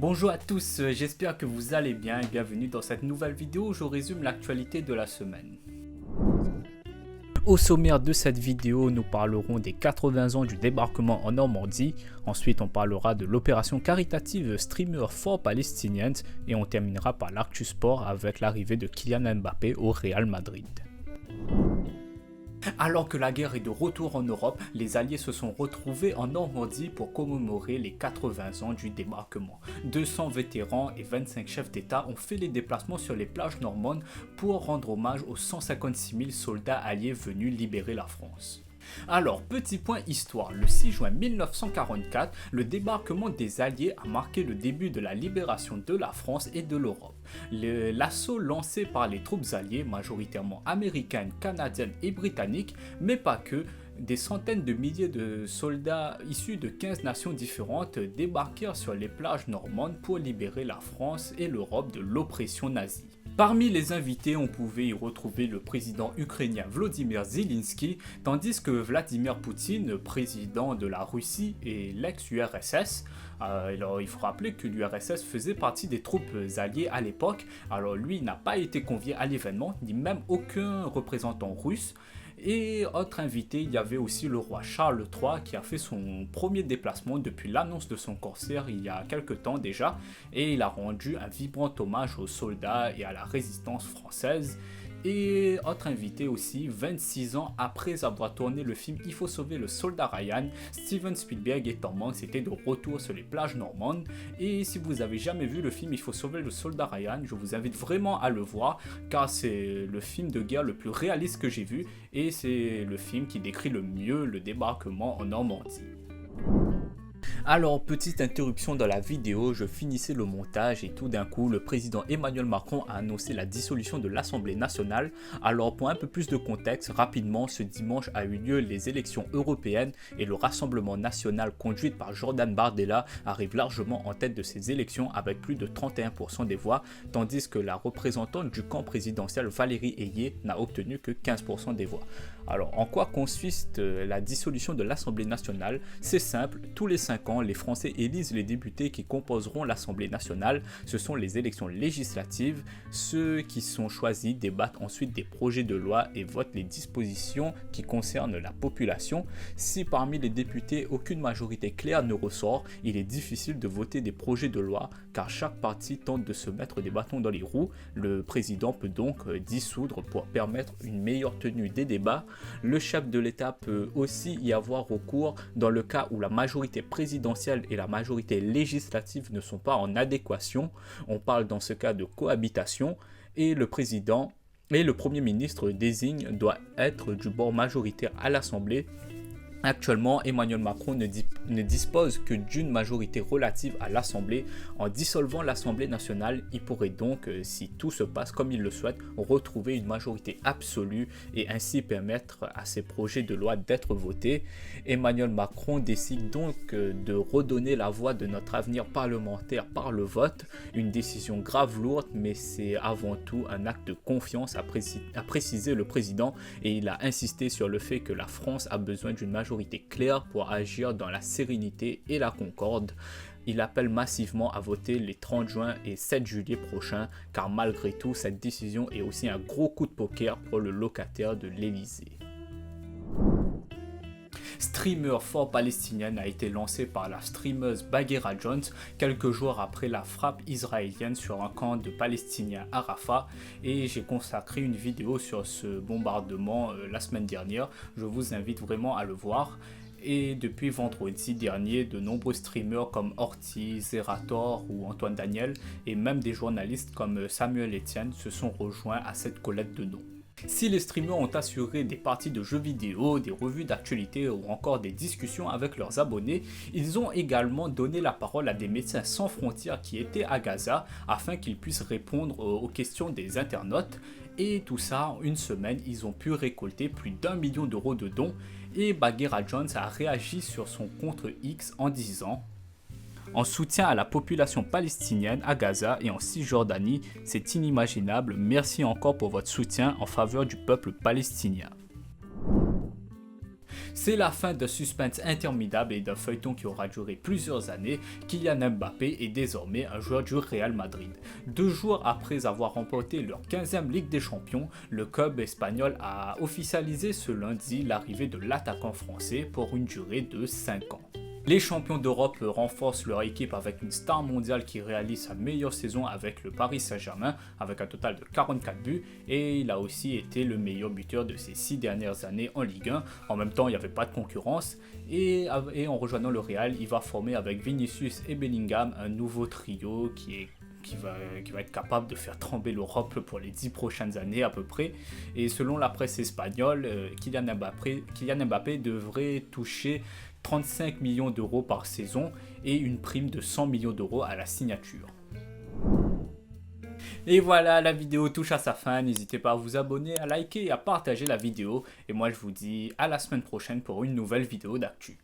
Bonjour à tous, j'espère que vous allez bien et bienvenue dans cette nouvelle vidéo où je résume l'actualité de la semaine. Au sommaire de cette vidéo, nous parlerons des 80 ans du débarquement en Normandie, ensuite on parlera de l'opération caritative Streamer for Palestinians et on terminera par l'actu sport avec l'arrivée de Kylian Mbappé au Real Madrid. Alors que la guerre est de retour en Europe, les Alliés se sont retrouvés en Normandie pour commémorer les 80 ans du débarquement. 200 vétérans et 25 chefs d'État ont fait les déplacements sur les plages normandes pour rendre hommage aux 156 000 soldats alliés venus libérer la France. Alors, petit point histoire, le 6 juin 1944, le débarquement des Alliés a marqué le début de la libération de la France et de l'Europe. L'assaut lancé par les troupes alliées, majoritairement américaines, canadiennes et britanniques, mais pas que, des centaines de milliers de soldats issus de 15 nations différentes débarquèrent sur les plages normandes pour libérer la France et l'Europe de l'oppression nazie. Parmi les invités, on pouvait y retrouver le président ukrainien Volodymyr Zelensky, tandis que Vladimir Poutine, président de la Russie et l'ex-URSS, alors il faut rappeler que l'URSS faisait partie des troupes alliées à l'époque, alors lui n'a pas été convié à l'événement, ni même aucun représentant russe. Et autre invité, il y avait aussi le roi Charles III qui a fait son premier déplacement depuis l'annonce de son cancer il y a quelques temps déjà, et il a rendu un vibrant hommage aux soldats et à la résistance française. Et autre invité aussi, 26 ans après avoir tourné le film Il faut sauver le soldat Ryan, Steven Spielberg et Tom Hanks étaient de retour sur les plages normandes. Et si vous avez jamais vu le film Il faut sauver le soldat Ryan, je vous invite vraiment à le voir car c'est le film de guerre le plus réaliste que j'ai vu et c'est le film qui décrit le mieux le débarquement en Normandie. Alors, petite interruption dans la vidéo, je finissais le montage et tout d'un coup, le président Emmanuel Macron a annoncé la dissolution de l'Assemblée nationale. Alors, pour un peu plus de contexte, rapidement, ce dimanche a eu lieu les élections européennes et le Rassemblement national conduit par Jordan Bardella arrive largement en tête de ces élections avec plus de 31% des voix, tandis que la représentante du camp présidentiel Valérie Ayé n'a obtenu que 15% des voix. Alors, en quoi consiste la dissolution de l'Assemblée nationale? C'est simple, tous les 5 ans, les Français élisent les députés qui composeront l'Assemblée nationale. Ce sont les élections législatives. Ceux qui sont choisis débattent ensuite des projets de loi et votent les dispositions qui concernent la population. Si parmi les députés, aucune majorité claire ne ressort, il est difficile de voter des projets de loi car chaque parti tente de se mettre des bâtons dans les roues. Le président peut donc dissoudre pour permettre une meilleure tenue des débats. Le chef de l'État peut aussi y avoir recours dans le cas où la majorité présidentielle et la majorité législative ne sont pas en adéquation. On parle dans ce cas de cohabitation et le président et le premier ministre désigne doit être du bord majoritaire à l'Assemblée. Actuellement, Emmanuel Macron ne dispose que d'une majorité relative à l'Assemblée. En dissolvant l'Assemblée nationale, il pourrait donc, si tout se passe comme il le souhaite, retrouver une majorité absolue et ainsi permettre à ces projets de loi d'être votés. Emmanuel Macron décide donc de redonner la voix de notre avenir parlementaire par le vote. Une décision grave, lourde, mais c'est avant tout un acte de confiance, a précisé le président, et il a insisté sur le fait que la France a besoin d'une majorité claire pour agir dans la sérénité et la concorde. Il appelle massivement à voter les 30 juin et 7 juillet prochains car malgré tout cette décision est aussi un gros coup de poker pour le locataire de l'Elysée. Streamer for Palestinian a été lancé par la streameuse Bagheera Jones quelques jours après la frappe israélienne sur un camp de Palestiniens à Rafah et j'ai consacré une vidéo sur ce bombardement la semaine dernière, je vous invite vraiment à le voir. Et depuis vendredi dernier, de nombreux streamers comme Horty, Zerator ou Antoine Daniel et même des journalistes comme Samuel Etienne se sont rejoints à cette collecte de noms. Si les streamers ont assuré des parties de jeux vidéo, des revues d'actualité ou encore des discussions avec leurs abonnés, ils ont également donné la parole à des médecins sans frontières qui étaient à Gaza afin qu'ils puissent répondre aux questions des internautes. Et tout ça, en une semaine, ils ont pu récolter plus d'1 million d'euros de dons et Bagheera Jones a réagi sur son compte X en disant: en soutien à la population palestinienne à Gaza et en Cisjordanie, c'est inimaginable. Merci encore pour votre soutien en faveur du peuple palestinien. C'est la fin d'un suspense interminable et d'un feuilleton qui aura duré plusieurs années. Kylian Mbappé est désormais un joueur du Real Madrid. 2 jours après avoir remporté leur 15e Ligue des Champions, le club espagnol a officialisé ce lundi l'arrivée de l'attaquant français pour une durée de 5 ans. Les champions d'Europe renforcent leur équipe avec une star mondiale qui réalise sa meilleure saison avec le Paris Saint-Germain avec un total de 44 buts et il a aussi été le meilleur buteur de ces 6 dernières années en Ligue 1. En même temps, il n'y avait pas de concurrence et en rejoignant le Real, il va former avec Vinicius et Bellingham un nouveau trio qui va être capable de faire trembler l'Europe pour les 10 prochaines années à peu près. Et selon la presse espagnole, Kylian Mbappé devrait toucher 35 millions d'euros par saison et une prime de 100 millions d'euros à la signature. Et voilà, la vidéo touche à sa fin, n'hésitez pas à vous abonner, à liker et à partager la vidéo. Et moi je vous dis à la semaine prochaine pour une nouvelle vidéo d'actu.